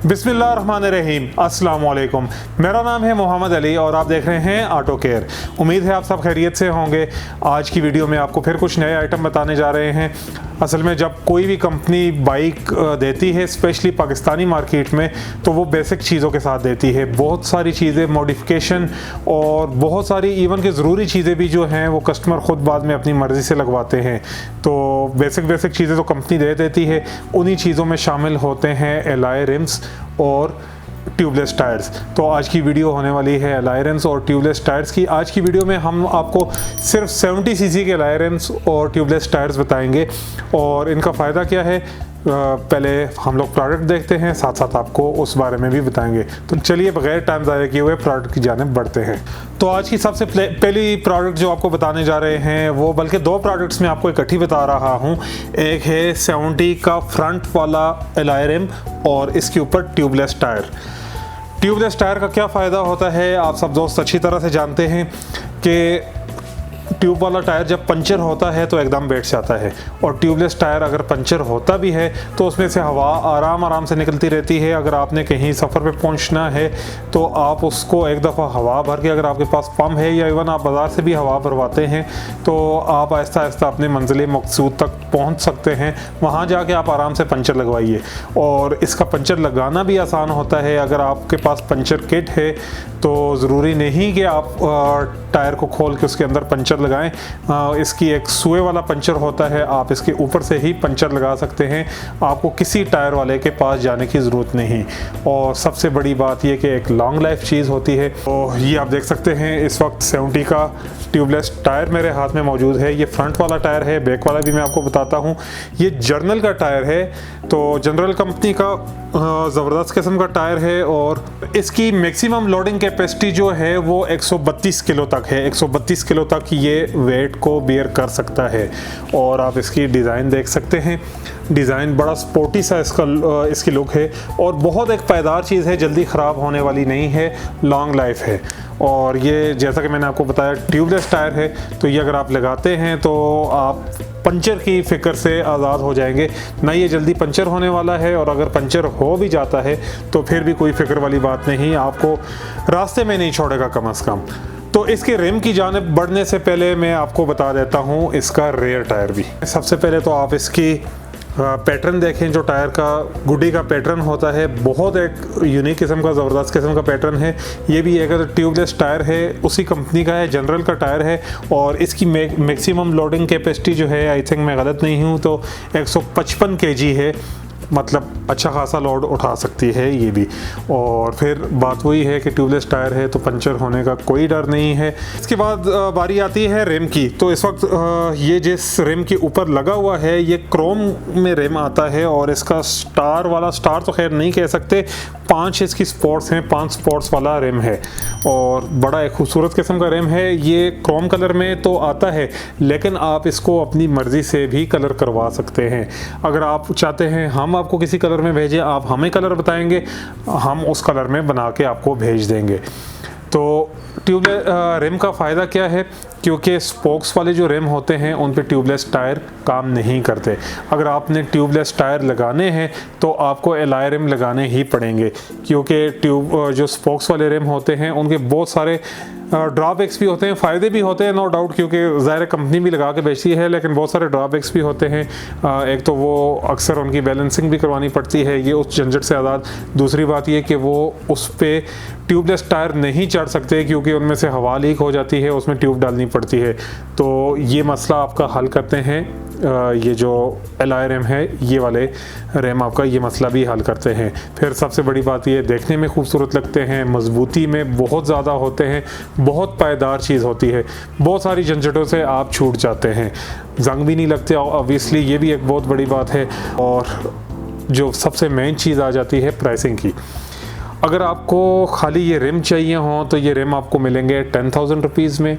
बिस्मिल्लाहिर्रहमानिर्रहीम, अस्सलाम वालेकुम। मेरा नाम है मोहम्मद अली और आप देख रहे हैं ऑटो केयर। उम्मीद है आप सब खैरियत से होंगे। आज की वीडियो में आपको फिर कुछ नए आइटम बताने जा रहे हैं। असल में जब कोई भी कंपनी बाइक देती है, स्पेशली पाकिस्तानी मार्केट में, तो वो बेसिक चीज़ों के साथ देती है। बहुत सारी चीज़ें मॉडिफिकेशन और बहुत सारी इवन के ज़रूरी चीज़ें भी जो हैं वो कस्टमर ख़ुद बाद में अपनी मर्ज़ी से लगवाते हैं। तो बेसिक चीज़ें तो कंपनी दे देती है। उन्हीं चीज़ों में शामिल होते हैं एलॉय रिम्स और ट्यूबलेस टायर्स। तो आज की वीडियो होने वाली है एलॉय रिम्स और ट्यूबलेस टायर्स की। आज की वीडियो में हम आपको सिर्फ 70 सीसी के एलॉय रिम्स और ट्यूबलेस टायर्स बताएंगे और इनका फ़ायदा क्या है। पहले हम लोग प्रोडक्ट देखते हैं, साथ साथ आपको उस बारे में भी बताएंगे। तो चलिए बगैर टाइम ज़ाया किए हुए प्रोडक्ट की जानिब बढ़ते हैं। तो आज की सबसे पहली प्रोडक्ट जो आपको बताने जा रहे हैं वो, बल्कि दो प्रोडक्ट्स में आपको इकट्ठी बता रहा हूँ। एक है 70 का फ्रंट वाला एलॉय रिम और इसके ऊपर ट्यूबलेस टायर। ट्यूबलेस टायर का क्या फ़ायदा होता है आप सब दोस्त अच्छी तरह से जानते हैं कि ट्यूब वाला टायर जब पंचर होता है तो एकदम बैठ जाता है, और ट्यूबलेस टायर अगर पंचर होता भी है तो उसमें से हवा आराम से निकलती रहती है। अगर आपने कहीं सफ़र पे पहुंचना है तो आप उसको एक दफ़ा हवा भर के, अगर आपके पास पंप है या इवन आप बाज़ार से भी हवा भरवाते हैं, तो आप आहिस्ता आहिस्ता अपने मंजिल मकसूद तक पहुंच सकते हैं। वहां जाके आप आराम से पंचर लगवाइए, और इसका पंचर लगाना भी आसान होता है। अगर आपके पास पंचर किट है तो ज़रूरी नहीं कि आप टायर को खोल के उसके अंदर पंचर लगाएं। इसकी एक सुए वाला पंचर होता है, आप इसके ऊपर से ही पंचर लगा सकते हैं। आपको किसी टायर वाले के पास जाने की ज़रूरत नहीं। और सबसे बड़ी बात यह कि एक लॉन्ग लाइफ चीज़ होती है। तो ये आप देख सकते हैं इस वक्त 70 का ट्यूबलेस टायर मेरे हाथ में मौजूद है। ये फ्रंट वाला टायर है, बैक वाला भी मैं आपको बताता हूँ। ये जर्नल का टायर है, तो जनरल कंपनी का ज़बरदस्त किस्म का टायर है, और इसकी मैक्सिमम लोडिंग कैपेसिटी जो है वो 132 किलो तक है। 132 किलो तक ये वेट को बेयर कर सकता है। और आप इसकी डिज़ाइन देख सकते हैं, डिज़ाइन बड़ा स्पोर्टी सा इसकी लुक है, और बहुत एक पायदार चीज़ है, जल्दी ख़राब होने वाली नहीं है, लॉन्ग लाइफ है। और ये जैसा कि मैंने आपको बताया ट्यूबलेस टायर है, तो ये अगर आप लगाते हैं तो आप पंचर की फ़िक्र से आज़ाद हो जाएंगे। ना ये जल्दी पंचर होने वाला है, और अगर पंचर हो भी जाता है तो फिर भी कोई फ़िक्र वाली बात नहीं, आपको रास्ते में नहीं छोड़ेगा कम अज़ कम। तो इसके रिम की जानिब बढ़ने से पहले मैं आपको बता देता हूँ इसका रेयर टायर भी। सबसे पहले तो आप इसकी पैटर्न देखें, जो टायर का गुड्डी का पैटर्न होता है, बहुत एक यूनिक किस्म का, ज़बरदस्त किस्म का पैटर्न है। ये भी एक ट्यूबलेस टायर है, उसी कंपनी का है, जनरल का टायर है, और इसकी मैक्सिमम लोडिंग कैपेसिटी जो है, आई थिंक मैं गलत नहीं हूँ तो 155 केजी है। मतलब अच्छा खासा लोड उठा सकती है ये भी। और फिर बात वही है कि ट्यूबलेस टायर है तो पंचर होने का कोई डर नहीं है। इसके बाद बारी आती है रिम की। तो इस वक्त ये जिस रिम के ऊपर लगा हुआ है ये क्रोम में रिम आता है, और इसका स्टार तो खैर नहीं कह सकते, 5 इसकी स्पॉट्स हैं, 5 स्पॉट्स वाला रिम है, और बड़ा एक खूबसूरत किस्म का रिम है। ये क्रोम कलर में तो आता है, लेकिन आप इसको अपनी मर्ज़ी से भी कलर करवा सकते हैं। अगर आप चाहते हैं हम आपको किसी कलर में भेजें, आप हमें कलर बताएंगे, हम उस कलर में बना के आपको भेज देंगे। तो ट्यूबलेस रिम का फ़ायदा क्या है, क्योंकि स्पोक्स वाले जो रिम होते हैं उन पे ट्यूबलेस टायर काम नहीं करते। अगर आपने ट्यूबलेस टायर लगाने हैं तो आपको एलॉय रिम लगाने ही पड़ेंगे, क्योंकि जो स्पोक्स वाले रिम होते हैं उनके बहुत सारे ड्रॉबैक्स भी होते हैं, फ़ायदे भी होते हैं, नो डाउट, क्योंकि ज़ाहिर कंपनी भी लगा के बेचती है, लेकिन बहुत सारे ड्रॉबैक्स भी होते हैं। एक तो वो अक्सर उनकी बैलेंसिंग भी करवानी पड़ती है, ये उस झंझट से आज़ाद। दूसरी बात ये कि वो उस पर ट्यूबलेस टायर नहीं चढ़ सकते, क्योंकि उनमें से हवा लीक हो जाती है, उसमें ट्यूब डालनी पड़ती है। तो ये मसला आपका हल करते हैं ये जो एलॉय रिम है, ये वाले रिम आपका ये मसला भी हल करते हैं। फिर सबसे बड़ी बात ये, देखने में खूबसूरत लगते हैं, मजबूती में बहुत ज़्यादा होते हैं, बहुत पायदार चीज़ होती है, बहुत सारी झंझटों से आप छूट जाते हैं, जंग भी नहीं लगते ऑब्वियसली, ये भी एक बहुत बड़ी बात है। और जो सबसे मेन चीज़ आ जाती है प्राइसिंग की। अगर आपको खाली ये रिम चाहिए हों तो ये रिम आपको मिलेंगे 10,000 रुपीज़ में।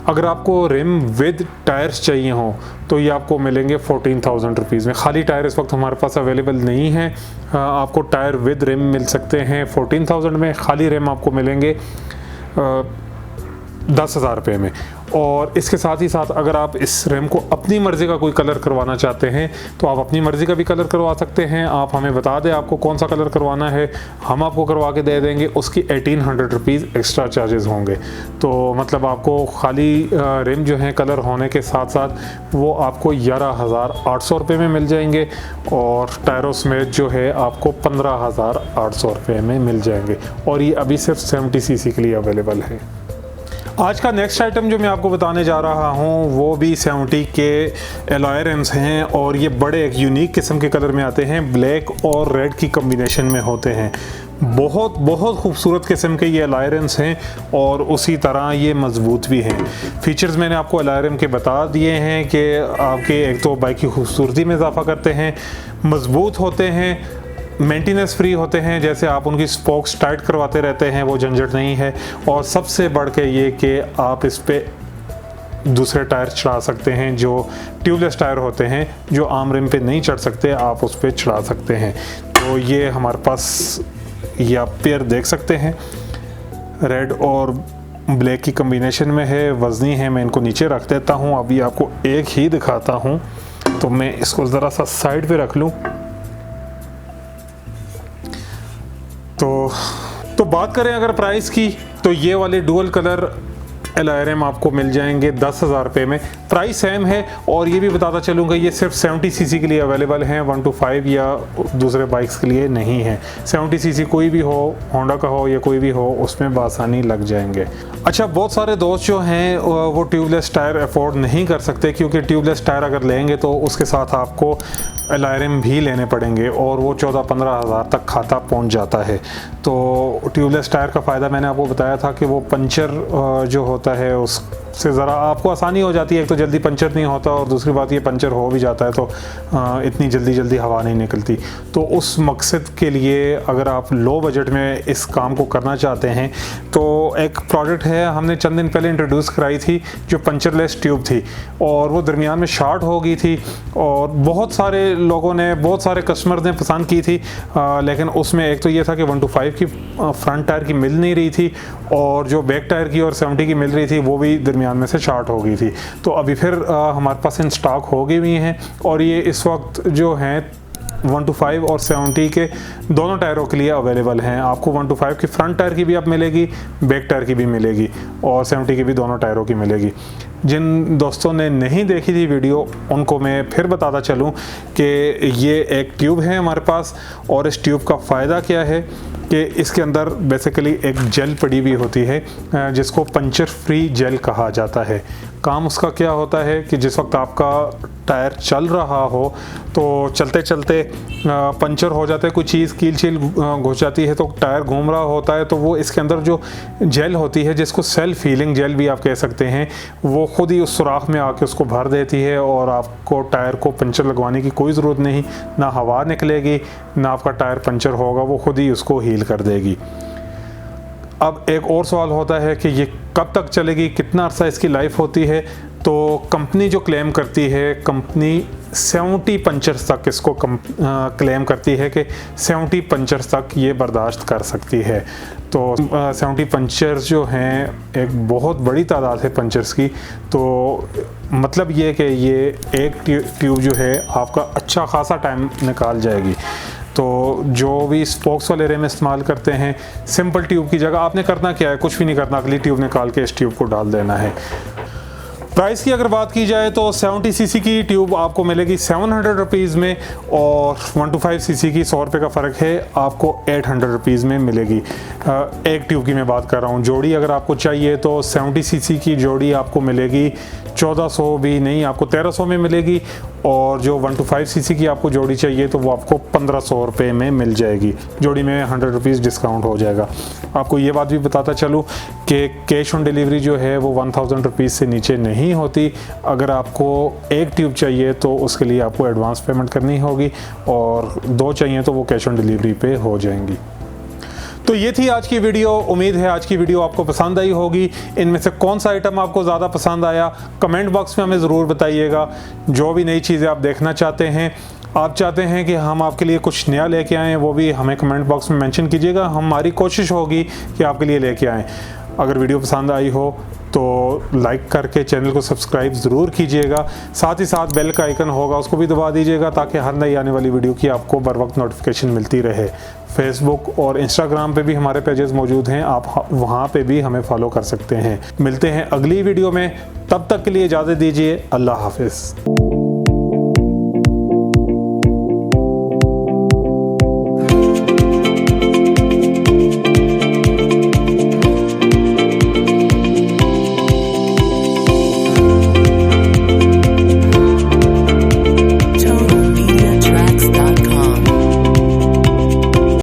अगर आपको रिम विद टायर्स चाहिए हों तो ये आपको मिलेंगे 14,000 रुपीज़ में। खाली टायर इस वक्त हमारे पास अवेलेबल नहीं है, आपको टायर विद रिम मिल सकते हैं 14,000 में। खाली रिम आपको मिलेंगे 10,000 रुपये में। और इसके साथ ही साथ अगर आप इस रैम को अपनी मर्ज़ी का कोई कलर करवाना चाहते हैं तो आप अपनी मर्ज़ी का भी कलर करवा सकते हैं। आप हमें बता दें आपको कौन सा कलर करवाना है, हम आपको करवा के दे देंगे। उसकी 1800 रुपीज़ एक्स्ट्रा चार्जेस होंगे। तो मतलब आपको खाली रैम जो है कलर होने के साथ साथ वो आपको 11,800 रुपये में मिल जाएंगे और टायरों समेत जो है आपको 15,800 रुपये में मिल जाएंगे। और ये अभी सिर्फ 70 सीसी के लिए अवेलेबल है। आज का नेक्स्ट आइटम जो मैं आपको बताने जा रहा हूँ वो भी 70 के एलॉय रिम्स हैं और ये बड़े एक यूनिक किस्म के कलर में आते हैं, ब्लैक और रेड की कम्बिनेशन में होते हैं। बहुत बहुत खूबसूरत किस्म के ये एलॉय रिम्स हैं और उसी तरह ये मजबूत भी हैं। फीचर्स मैंने आपको एलॉय रिम के बता दिए हैं कि आपके एक तो बाइक की खूबसूरती में इजाफा करते हैं, मजबूत होते हैं, मेंटेनेंस फ्री होते हैं, जैसे आप उनकी स्पोक्स टाइट करवाते रहते हैं वो झंझट नहीं है। और सबसे बढ़ के ये कि आप इस पे दूसरे टायर चढ़ा सकते हैं जो ट्यूबलेस टायर होते हैं, जो आम रिम पे नहीं चढ़ सकते, आप उस पर चढ़ा सकते हैं। तो ये हमारे पास ये आप पेयर देख सकते हैं, रेड और ब्लैक की कम्बिनेशन में है, वजनी है। मैं इनको नीचे रख देता हूँ, अभी आपको एक ही दिखाता हूँ। तो मैं इसको ज़रा सा साइड पे रख लूँ। तो बात करें अगर प्राइस की, तो ये वाले डुअल कलर एलॉय रिम आपको मिल जाएंगे 10,000 रुपये में। प्राइस सेम है और ये भी बताता चलूँगा ये सिर्फ 70 सीसी के लिए अवेलेबल हैं, 125 या दूसरे बाइक्स के लिए नहीं है। 70 सीसी कोई भी हो, होंडा का हो या कोई भी हो, उसमें बआसानी लग जाएंगे। अच्छा, बहुत सारे दोस्त जो हैं वो ट्यूबलेस टायर अफोर्ड नहीं कर सकते, क्योंकि ट्यूबलेस टायर अगर लेंगे तो उसके साथ आपको एलॉय रिम भी लेने पड़ेंगे और वो 14-15 हज़ार तक खाता पहुंच जाता है। तो ट्यूबलेस टायर का फ़ायदा मैंने आपको बताया था कि वो पंचर जो होता है उससे ज़रा आपको आसानी हो जाती है। एक तो जल्दी पंचर नहीं होता और दूसरी बात ये पंचर हो भी जाता है तो इतनी जल्दी हवा नहीं निकलती। तो उस मकसद के लिए अगर आप लो बजट में इस काम को करना चाहते हैं तो एक प्रोडक्ट है, हमने चंद दिन पहले इंट्रोड्यूस कराई थी, जो पंचरलेस ट्यूब थी और वो दरमियान में शार्ट हो गई थी और बहुत सारे लोगों ने, बहुत सारे कस्टमर ने पसंद की थी। लेकिन उसमें एक तो ये था कि 125 की फ्रंट टायर की मिल नहीं रही थी और जो बैक टायर की और 70 की मिल रही थी वो भी दरमियान में से शार्ट हो गई थी। तो अभी फिर हमारे पास इन स्टॉक हो गई हुई हैं और ये इस वक्त जो हैं 125 और 70 के दोनों टायरों के लिए अवेलेबल हैं। आपको 125 की फ्रंट टायर की भी अब मिलेगी, बैक टायर की भी मिलेगी और 70 की भी दोनों टायरों की मिलेगी। जिन दोस्तों ने नहीं देखी थी वीडियो उनको मैं फिर बताता चलूं कि ये एक ट्यूब है हमारे पास और इस ट्यूब का फ़ायदा क्या है कि इसके अंदर बेसिकली एक जेल पड़ी हुई होती है जिसको पंचर फ्री जेल कहा जाता है। काम उसका क्या होता है कि जिस वक्त आपका टायर चल रहा हो तो चलते चलते पंचर हो जाता है, कोई चीज़ कील शील घुस जाती है तो टायर घूम रहा होता है, तो वो इसके अंदर जो जेल होती है जिसको सेल्फ हीलिंग जेल भी आप कह सकते हैं, वो खुद ही उस सुराख में आके उसको भर देती है और आपको टायर को पंचर लगवाने की कोई ज़रूरत नहीं, ना हवा निकलेगी ना आपका टायर पंचर होगा, वो खुद ही उसको हील कर देगी। अब एक और सवाल होता है कि ये कब तक चलेगी, कितना अर्सा इसकी लाइफ होती है। तो कंपनी जो क्लेम करती है, कंपनी 70 पंचर्स तक इसको क्लेम करती है कि 70 पंचर्स तक ये बर्दाश्त कर सकती है। तो 70 पंचर्स जो हैं एक बहुत बड़ी तादाद है पंचर्स की। तो मतलब ये कि ये एक ट्यूब जो है आपका अच्छा खासा टाइम निकाल जाएगी। तो जो भी स्पोक्स वाले रिम इस्तेमाल करते हैं, सिंपल ट्यूब की जगह आपने करना क्या है, कुछ भी नहीं करना, अगली ट्यूब निकाल के इस ट्यूब को डाल देना है। प्राइस की अगर बात की जाए तो 70 सीसी की ट्यूब आपको मिलेगी 700 रुपीज़ में और 125 सीसी की 100 रुपये का फ़र्क है, आपको 800 रुपीज़ में मिलेगी। एक ट्यूब की मैं बात कर रहा हूँ। जोड़ी अगर आपको चाहिए तो 70 सीसी की जोड़ी आपको मिलेगी 1400 भी नहीं, आपको 1300 में मिलेगी और जो 125 सीसी की आपको जोड़ी चाहिए तो वो आपको 1500 रुपये में मिल जाएगी। जोड़ी में 100 रुपीज़ डिस्काउंट हो जाएगा। आपको ये बात भी बताता चलूँ कि कैश ऑन डिलीवरी जो है वो 1000 रुपीज़ से नीचे नहीं होती। अगर आपको एक ट्यूब चाहिए तो उसके लिए आपको एडवांस पेमेंट करनी होगी और 2 चाहिए तो वो कैश ऑन डिलीवरी पे हो जाएंगी। तो ये थी आज की वीडियो। उम्मीद है आज की वीडियो आपको पसंद आई होगी। इनमें से कौन सा आइटम आपको ज़्यादा पसंद आया कमेंट बॉक्स में हमें ज़रूर बताइएगा। जो भी नई चीज़ें आप देखना चाहते हैं, आप चाहते हैं कि हम आपके लिए कुछ नया लेके आएँ, वो भी हमें कमेंट बॉक्स में मेंशन कीजिएगा। हमारी कोशिश होगी कि आपके लिए लेके आएँ। अगर वीडियो पसंद आई हो तो लाइक करके चैनल को सब्सक्राइब ज़रूर कीजिएगा। साथ ही साथ बेल का आइकन होगा, उसको भी दबा दीजिएगा ताकि हर नई आने वाली वीडियो की आपको बर वक्त नोटिफिकेशन मिलती रहे। फेसबुक और इंस्टाग्राम पे भी हमारे पेजेस मौजूद हैं, आप वहाँ पे भी हमें फॉलो कर सकते हैं। मिलते हैं अगली वीडियो में, तब तक के लिए इजाज़त दीजिए। अल्लाह हाफिज़।